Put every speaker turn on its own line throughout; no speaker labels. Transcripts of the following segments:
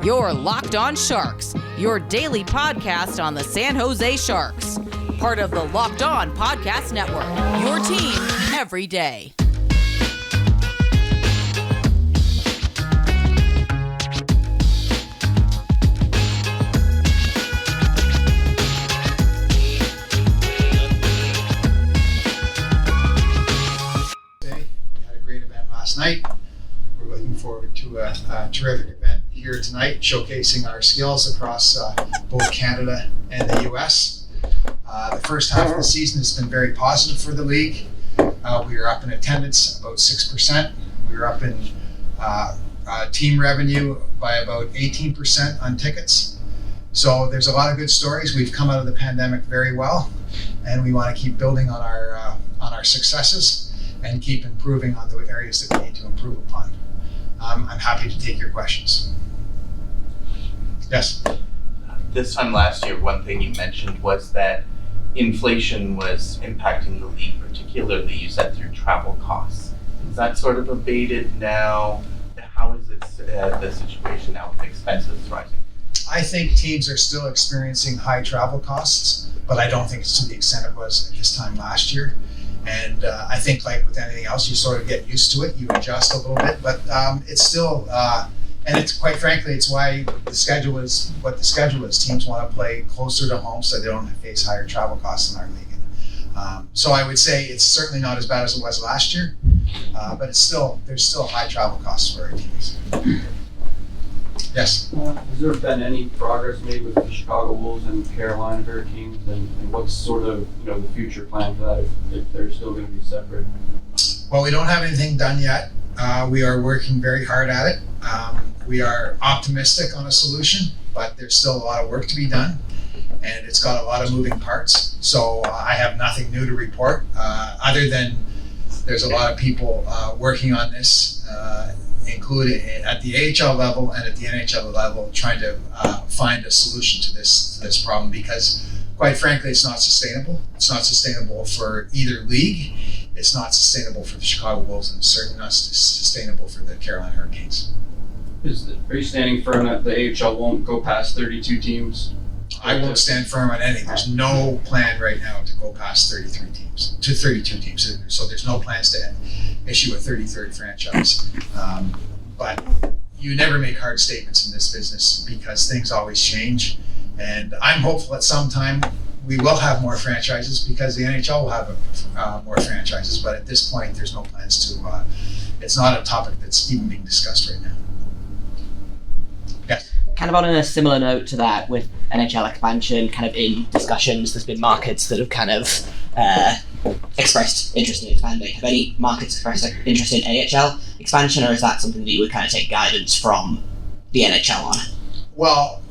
You're Locked On Sharks, your daily podcast on the San Jose Sharks. Part of the Locked On Podcast Network, your team every day.
We had a great event last night. We're looking forward to a terrific event here tonight, showcasing our skills across both Canada and the U.S. The first half of the season has been very positive for the league. We are up in attendance about 6%. We are up in team revenue by about 18% on tickets. So there's a lot of good stories. We've come out of the pandemic very well, and we want to keep building on our successes and keep improving on the areas that we need to improve upon. I'm happy to take your questions. Yes?
This time last year, one thing you mentioned was that inflation was impacting the league, particularly you said through travel costs. Is that sort of abated now? How is it, the situation now with expenses rising?
I think teams are still experiencing high travel costs, but I don't think it's to the extent it was at this time last year. And I think, like with anything else, you sort of get used to it, you adjust a little bit, but it's still, and it's quite frankly, it's why the schedule is what the schedule is. Teams want to play closer to home so they don't face higher travel costs in our league. So I would say it's certainly not as bad as it was last year, but there's still high travel costs for our teams. Yes.
Has there been any progress made with the Chicago Wolves and Carolina Hurricanes, and what's sort of the future plan for that if they're still going to be separate?
Well, we don't have anything done yet. We are working very hard at it. We are optimistic on a solution, but there's still a lot of work to be done, and it's got a lot of moving parts. So I have nothing new to report, other than there's a lot of people working on this, including at the AHL level and at the NHL level, trying to find a solution to this problem, because quite frankly, it's not sustainable. It's not sustainable for either league. It's not sustainable for the Chicago Wolves, and it's certainly not sustainable for the Carolina Hurricanes.
Are you standing firm that the AHL won't go past 32 teams?
I won't stand firm on anything. There's no plan right now to go past 32 teams. So there's no plans to issue a 33rd franchise. But you never make hard statements in this business because things always change. And I'm hopeful at some time we will have more franchises because the NHL will have more franchises. But at this point, there's no plans to. It's not a topic that's even being discussed right now. Yes.
Kind of on a similar note to that, with NHL expansion kind of in discussions, there's been markets that have kind of expressed interest in expanding. Have any markets expressed interest in AHL expansion, or is that something that you would kind of take guidance from the NHL on?
Well,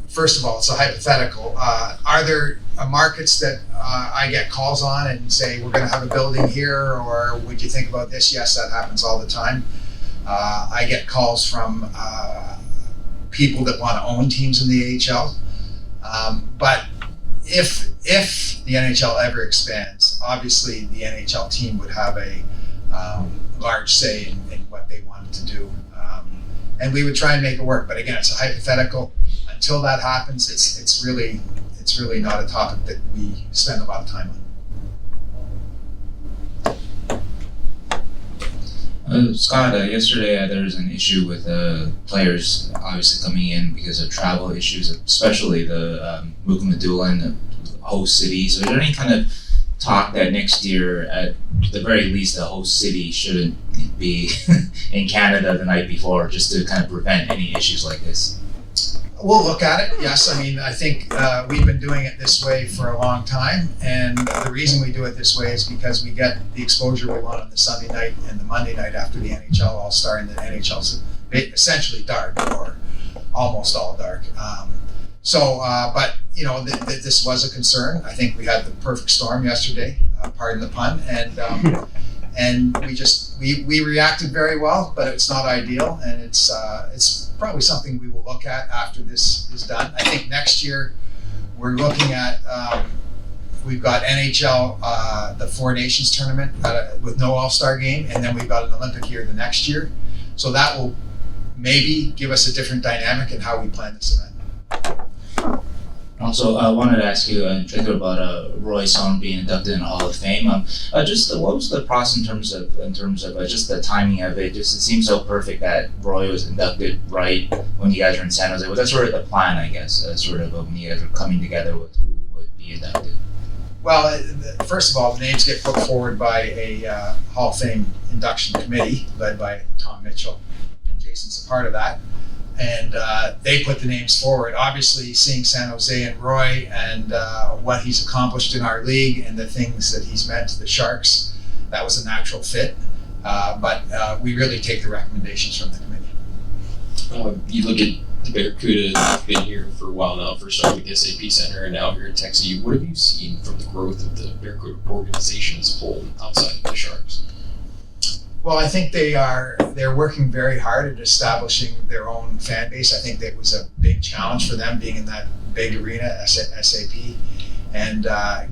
first of all, it's a hypothetical. Are there markets that I get calls on and say, we're going to have a building here, or would you think about this? Yes, that happens all the time. I get calls from people that want to own teams in the AHL. But if the NHL ever expands, obviously the NHL team would have a large say in what they wanted to do. And we would try and make it work. But again, it's a hypothetical. Until that happens, it's really not a topic that we spend a lot of time on.
Scott, yesterday there was an issue with players obviously coming in because of travel issues, especially the Mukamadula and the host city. So is there any kind of talk that next year, at the very least, the host city shouldn't be in Canada the night before, just to kind of prevent any issues like this?
We'll look at it, yes. I mean, I think we've been doing it this way for a long time, and the reason we do it this way is because we get the exposure we want on the Sunday night and the Monday night after the NHL All-Star, and the NHL's essentially dark, or almost all dark. But this was a concern. I think we had the perfect storm yesterday, pardon the pun, and we reacted very well, but it's not ideal, and it's probably something we will look at after this is done. I think next year we're looking at we've got NHL the Four Nations tournament with no All-Star game, and then we've got an Olympic year the next year, so that will maybe give us a different dynamic in how we plan this event.
Also, I wanted to ask you in particular about Roy Sohn being inducted in the Hall of Fame. Just what was the process in terms of just the timing of it? Just it seems so perfect that Roy was inducted right when you guys were in San Jose. Was that sort of the plan, I guess, sort of when you guys were coming together with who would be inducted?
Well, first of all, the names get put forward by a Hall of Fame induction committee led by Tom Mitchell, and Jason's a part of that. And they put the names forward. Obviously, seeing San Jose and Roy and what he's accomplished in our league and the things that he's meant to the Sharks, that was a natural fit. But we really take the recommendations from the committee.
You look at the Barracuda, you've been here for a while now, first starting with the SAP Center and now here in Texas. What have you seen from the growth of the Barracuda organization as a whole outside of the Sharks?
Well, I think they're working very hard at establishing their own fan base. I think that was a big challenge for them being in that big arena, SAP, and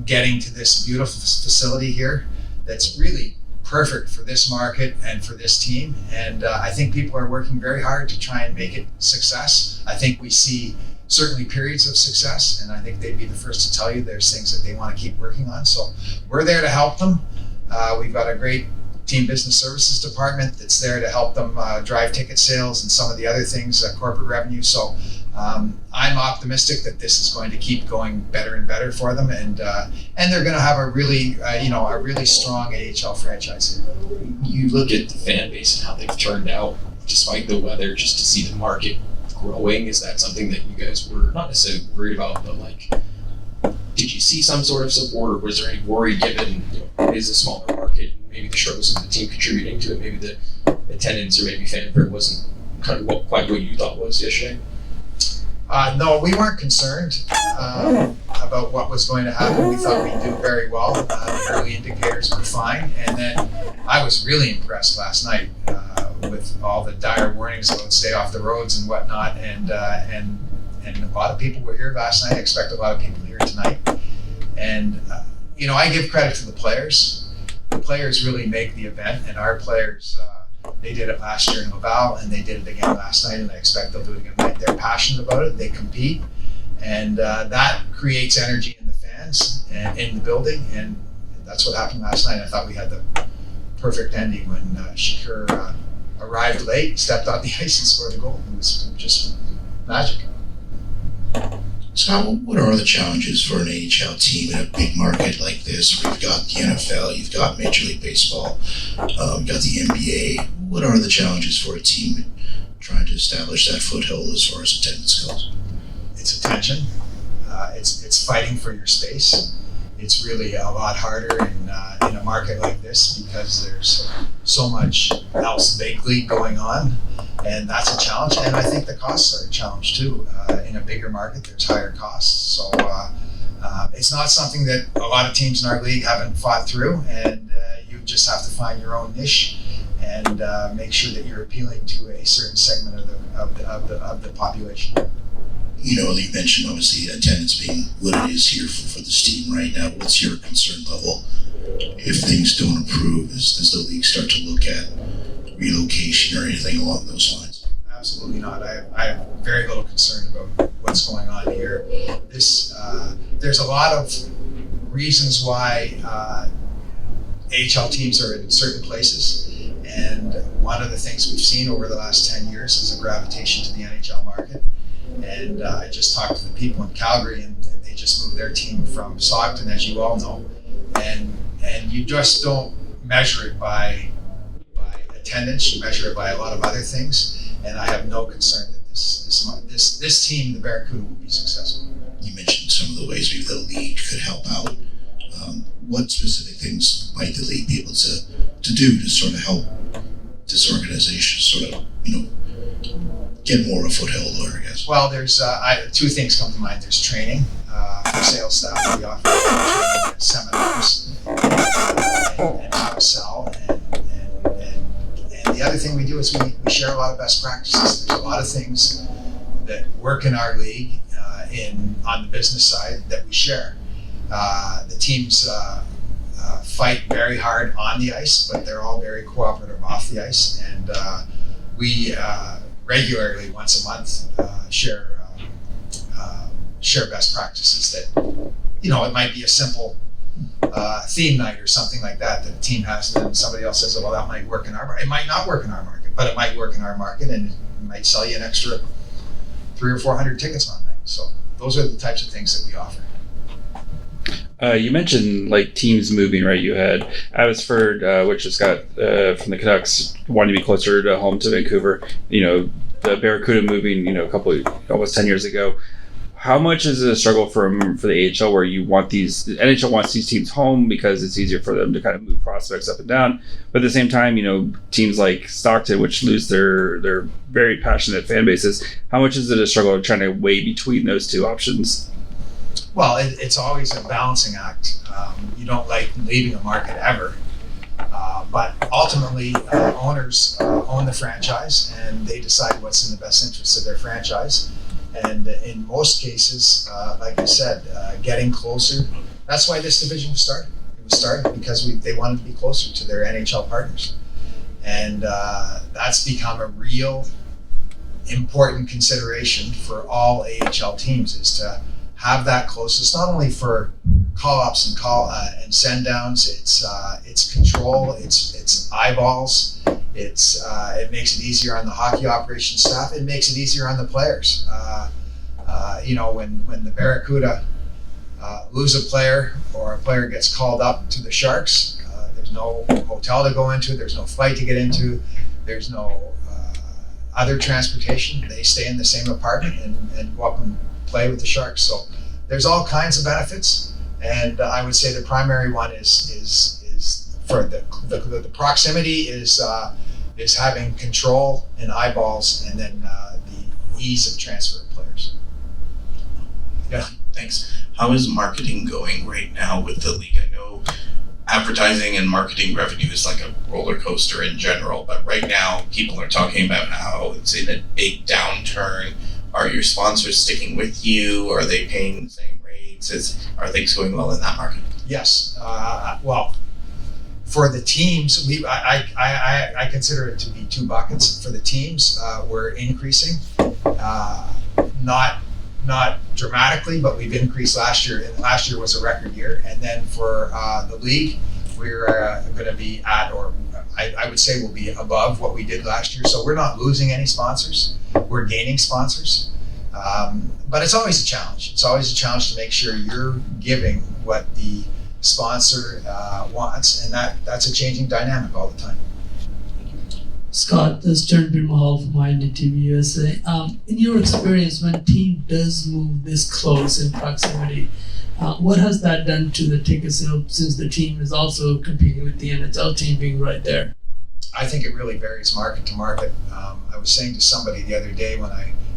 getting to this beautiful facility here that's really perfect for this market and for this team. And I think people are working very hard to try and make it success. I think we see certainly periods of success, and I think they'd be the first to tell you there's things that they want to keep working on. So we're there to help them. We've got a great team business services department that's there to help them drive ticket sales and some of the other things, corporate revenue. So I'm optimistic that this is going to keep going better and better for them, and they're going to have a really strong AHL franchise here.
You look at the fan base and how they've turned out despite the weather, just to see the market growing. Is that something that you guys were not necessarily worried about, but like, did you see some sort of support, or was there any worry given it is a smaller market, maybe the struggles of the team contributing to it, maybe the attendance or maybe fanfare wasn't kind of quite what you thought was yesterday?
No, we weren't concerned about what was going to happen. We thought we'd do very well. The early indicators were fine, and then I was really impressed last night with all the dire warnings about stay off the roads and whatnot, and a lot of people were here last night. I expect a lot of people here tonight, and I give credit to the players. The players really make the event, and our players. They did it last year in Laval, and they did it again last night, and I expect they'll do it again tonight. They're passionate about it. They compete, and that creates energy in the fans and in the building, and that's what happened last night. I thought we had the perfect ending when Shakur arrived late, stepped on the ice, and scored the goal. It was just magic.
Scott, what are the challenges for an AHL team in a big market like this? We've got the NFL, you've got Major League Baseball, you've got the NBA. What are the challenges for a team trying to establish that foothold as far as attendance goes?
It's attention. It's fighting for your space. It's really a lot harder in a market like this because there's so much else big league going on. And that's a challenge, and I think the costs are a challenge too. In a bigger market, there's higher costs, so it's not something that a lot of teams in our league haven't fought through, and you just have to find your own niche and make sure that you're appealing to a certain segment of the population.
You mentioned obviously attendance being what it is here for this team right now. What's your concern level if things don't improve? Does the league start to look at relocation or anything along those lines?
Absolutely not. I have very little concern about what's going on here. There's a lot of reasons why AHL teams are in certain places, and one of the things we've seen over the last 10 years is a gravitation to the NHL market. And I just talked to the people in Calgary, and they just moved their team from Saugton, as you all know, and you just don't measure it by attendance. You measure it by a lot of other things, and I have no concern that this team, the Barracuda, will be successful.
You mentioned some of the ways maybe the league could help out. What specific things might the league be able to do to sort of help this organization sort of get more of a foothold, I guess?
Well, there's two things come to mind. There's training for sales staff. We offer training and seminars and how to sell, and the other thing we do is we share a lot of best practices. There's a lot of things that work in our league on the business side that we share. The teams fight very hard on the ice, but they're all very cooperative off the ice, and we regularly, once a month, share best practices that, it might be a simple theme night or something like that a team has, and then somebody else says, well, that might work in our market. It might not work in our market, but it might work in our market, and it might sell you an extra 300 or 400 tickets one night. So those are the types of things that we offer.
You mentioned like teams moving, right? You had Abbotsford, which has got from the Canucks wanting to be closer to home to Vancouver. The Barracuda moving, almost 10 years ago. How much is it a struggle for the AHL where the NHL wants these teams home because it's easier for them to kind of move prospects up and down, but at the same time, teams like Stockton, which lose their very passionate fan bases, how much is it a struggle trying to weigh between those two options?
Well, it's always a balancing act. You don't like leaving a market ever, but ultimately owners own the franchise and they decide what's in the best interest of their franchise. And in most cases, like I said, getting closer, that's why this division was started. It was started because they wanted to be closer to their NHL partners. And that's become a real important consideration for all AHL teams, is to have that closeness, not only for call-ups and send-downs, it's control, it's eyeballs, it makes it easier on the hockey operations staff, it makes it easier on the players. When the Barracuda lose a player or a player gets called up to the Sharks, there's no hotel to go into, there's no flight to get into, there's no other transportation. They stay in the same apartment and go up and play with the Sharks. So there's all kinds of benefits, and I would say the primary one is for the proximity is having control and eyeballs, and then the ease of transfer of players. Yeah.
Thanks. How is marketing going right now with the league? I know advertising and marketing revenue is like a roller coaster in general, but right now people are talking about how it's in a big downturn. Are your sponsors sticking with you? Are they paying the same rates? Are things going well in that market?
Yes. Well, for the teams, I consider it to be two buckets. For the teams, we're increasing, not dramatically, but we've increased last year. And last year was a record year. And then for the league, we're going to be at, or I would say we'll be above what we did last year. So we're not losing any sponsors. We're gaining sponsors. But it's always a challenge. It's always a challenge to make sure you're giving what the sponsor wants, and that's a changing dynamic all the time.
Scott, this is Turnbull Mahal from INDTV USA. In your experience, when a team does move this close in proximity, what has that done to the ticket sale, since the team is also competing with the NHL team being right there?
I think it really varies market to market. I was saying to somebody the other day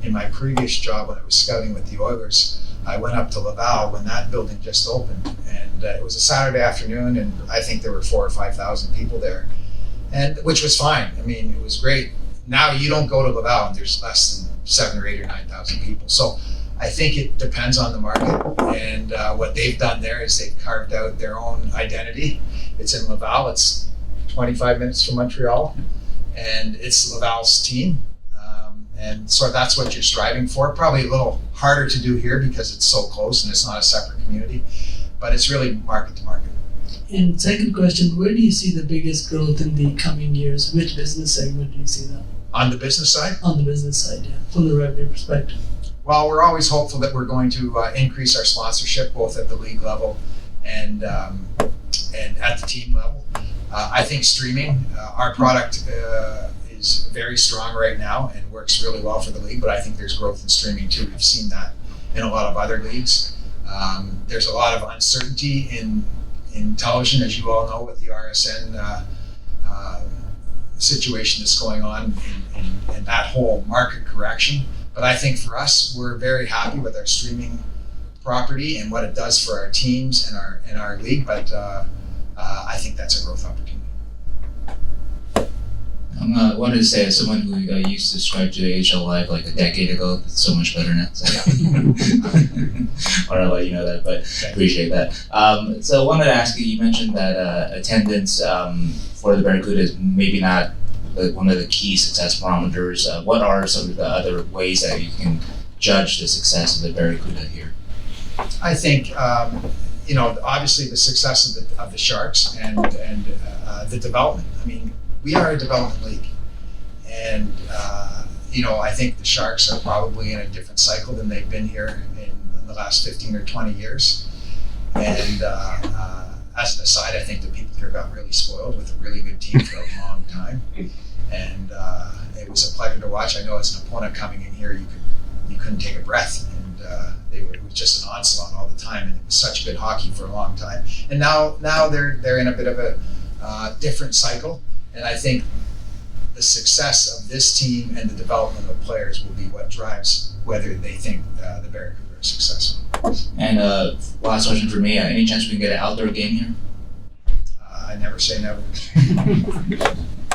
in my previous job when I was scouting with the Oilers, I went up to Laval when that building just opened, and it was a Saturday afternoon, and I think there were 4,000 or 5,000 people there, and which was fine. I mean, it was great. Now you don't go to Laval and there's less than 7,000 or 8,000 or 9,000 people. So I think it depends on the market, and what they've done there is they've carved out their own identity. It's in Laval. It's 25 minutes from Montreal, and it's Laval's team. And so that's what you're striving for. Probably a little harder to do here because it's so close and it's not a separate community, but it's really market to market.
And second question, where do you see the biggest growth in the coming years? Which business segment do you see that?
On the business side?
On the business side, yeah, from the revenue perspective.
Well, we're always hopeful that we're going to increase our sponsorship both at the league level and at the team level. I think streaming, our product is very strong right now and works really well for the league, but I think there's growth in streaming too. We've seen that in a lot of other leagues. There's a lot of uncertainty in television, as you all know, with the RSN situation that's going on in that whole market correction. But I think for us, we're very happy with our streaming property and what it does for our teams and our league, but I think that's a growth opportunity.
I wanted to say, as someone who used to subscribe to AHL Live like a decade ago, it's so much better now. So I want to let you know that, but appreciate that. So I wanted to ask you, you mentioned that attendance for the Barracuda is maybe not one of the key success parameters. What are some of the other ways that you can judge the success of the Barracuda here?
I think obviously the success of the Sharks and the development. I mean, we are a development league, and I think the Sharks are probably in a different cycle than they've been here in the last 15 or 20 years. And as an aside, I think the people here got really spoiled with a really good team for a long time, and it was a pleasure to watch. I know as an opponent coming in here, you couldn't take a breath, and it was just an onslaught all the time, and it was such good hockey for a long time. And now they're in a bit of a different cycle, and I think the success of this team and the development of players will be what drives whether they think the Barracuda are successful.
And last question for me, any chance we can get an outdoor game here?
I never say never.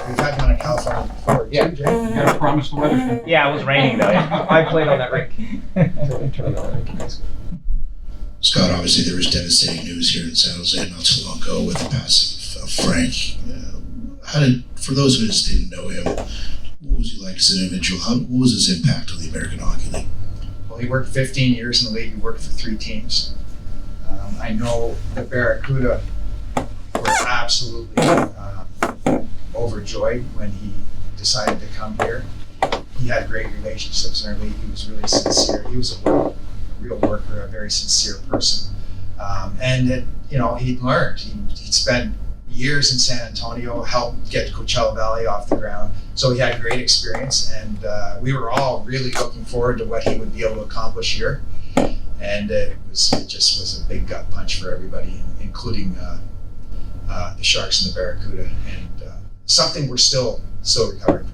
We've had one in California before.
Yeah.
Too, Jay?
You gotta promise the weather.
Yeah, it was raining though. I played on that rink.
Scott, obviously there was devastating news here in San Jose not too long ago with the passing of Frank. For those who just didn't know him, what was he like as an individual? What was his impact on the American Hockey League?
Well, he worked 15 years in the league. He worked for 3 teams. I know the Barracuda were absolutely overjoyed when he decided to come here. He had great relationships in our league. He was really sincere. He was a real worker, a very sincere person. He'd learned. He'd spent years in San Antonio, helped get Coachella Valley off the ground. So he had great experience, and we were all really looking forward to what he would be able to accomplish here. And it just was a big gut punch for everybody, including the Sharks and the Barracuda, and something we're still recovering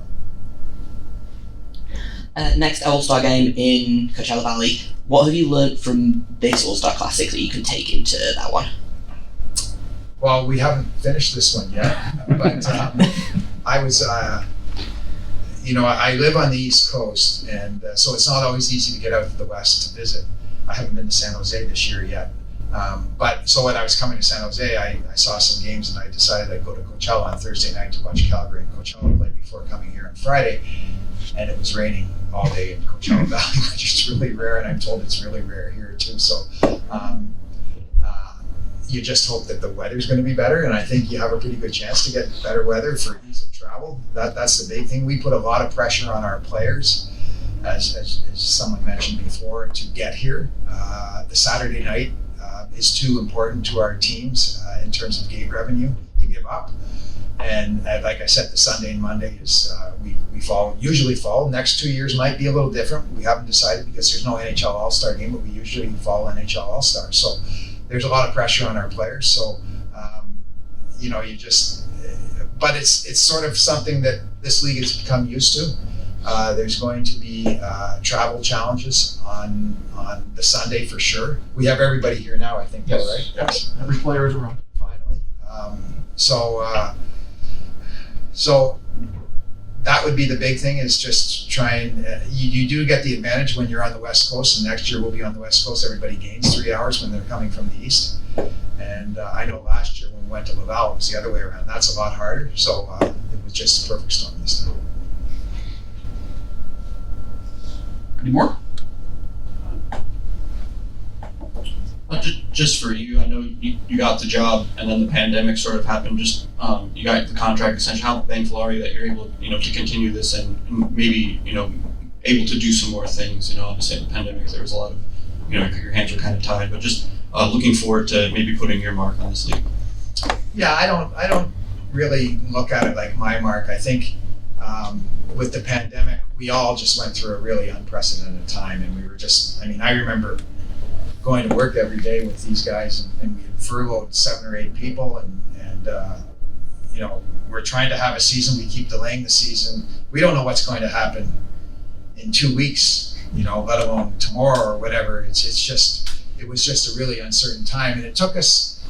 from.
Next All-Star game in Coachella Valley. What have you learned from this All-Star Classic that you can take into that one?
Well, we haven't finished this one yet, but I was, I live on the East Coast, and so it's not always easy to get out to the West to visit. I haven't been to San Jose this year yet. So when I was coming to San Jose, I saw some games, and I decided I'd go to Coachella on Thursday night to watch Calgary and Coachella play before coming here on Friday. And it was raining all day in Coachella Valley, which is really rare, and I'm told it's really rare here too. So you just hope that the weather's going to be better, and I think you have a pretty good chance to get better weather for ease of travel. That's the big thing. We put a lot of pressure on our players, as someone mentioned before, to get here. The Saturday night is too important to our teams in terms of gate revenue to give up. And like I said, the Sunday and Monday is we usually fall. Next 2 years might be a little different. We haven't decided because there's no NHL All-Star game, but we usually fall NHL All-Star. So there's a lot of pressure on our players. So but it's sort of something that this league has become used to. There's going to be travel challenges on the Sunday for sure. We have everybody here now, I think.
Yes.
Right?
Yes. Every player is around.
Finally. So that would be the big thing, is just try and you do get the advantage when you're on the West Coast, and next year we'll be on the West Coast. Everybody gains 3 hours when they're coming from the East. And I know last year when we went to Laval, it was the other way around. That's a lot harder. So it was just a perfect storm this time.
Any more?
Just for you, I know you got the job, and then the pandemic sort of happened. Just you got the contract extension. How thankful are you that you're able, to continue this and maybe, able to do some more things? Obviously in the pandemic there was a lot of, your hands were kind of tied, but just looking forward to maybe putting your mark on this league.
Yeah, I don't really look at it like my mark. I think with the pandemic, we all just went through a really unprecedented time, and we were just. I remember going to work every day with these guys, and we had furloughed 7 or 8 people, and we're trying to have a season. We keep delaying the season. We don't know what's going to happen in 2 weeks, let alone tomorrow or whatever. It was just a really uncertain time, and it took us.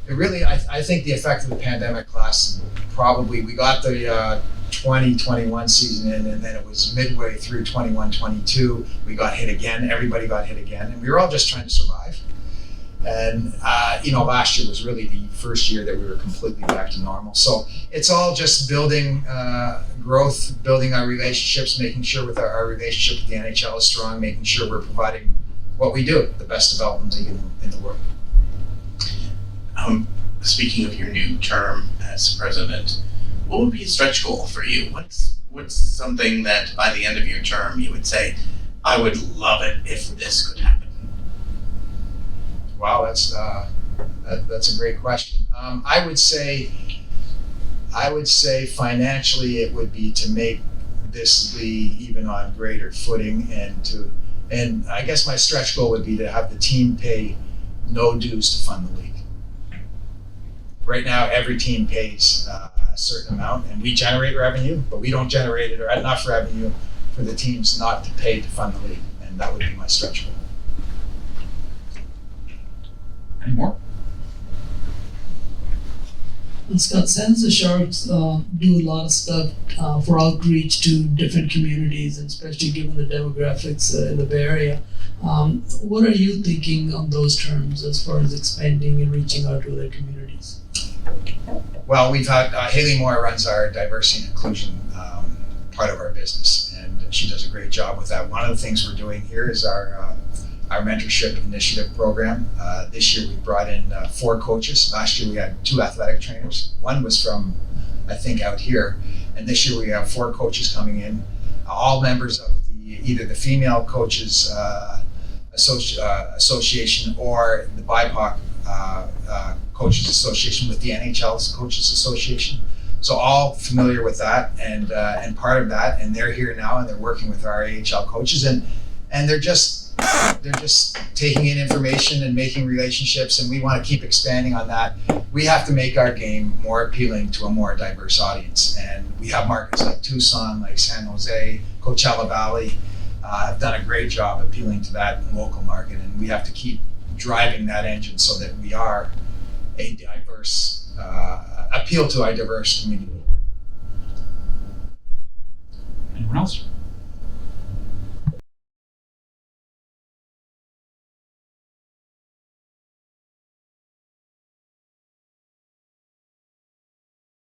I think the effect of the pandemic lasted probably. We got the 2021 season in, and then it was midway through 21-22 we got hit again. Everybody got hit again, and we were all just trying to survive. And last year was really the first year that we were completely back to normal. So it's all just building growth, building our relationships, making sure with our relationship with the NHL is strong, making sure we're providing what we do, the best development league in the world.
Speaking of your new term as president, what would be a stretch goal for you? What's something that by the end of your term you would say, I would love it if this could happen?
Wow, that's a great question. I would say financially it would be to make this league even on greater footing, and I guess my stretch goal would be to have the team pay no dues to fund the league. Right now, every team pays a certain amount, and we generate revenue, but we don't generate enough revenue for the teams not to pay to fund the league, and that would be my stretch goal.
Any more?
Scott, San Jose Sharks do a lot of stuff for outreach to different communities, and especially given the demographics in the Bay Area. What are you thinking on those terms as far as expanding and reaching out to other communities?
Well, we've had Haley Moore runs our diversity and inclusion part of our business, and she does a great job with that. One of the things we're doing here is our mentorship initiative program. This year we brought in 4 coaches. Last year we had 2 athletic trainers. One was from, I think, out here, and this year we have 4 coaches coming in, all members of either the Female Coaches Association or the BIPOC Coaches Association with the NHL's Coaches Association. So all familiar with that and part of that, and they're here now and they're working with our AHL coaches, and they're just taking in information and making relationships, and we want to keep expanding on that. We have to make our game more appealing to a more diverse audience, and we have markets like Tucson, like San Jose, Coachella Valley have done a great job appealing to that local market, and we have to keep driving that engine so that we are a diverse appeal to a diverse community.
Anyone else?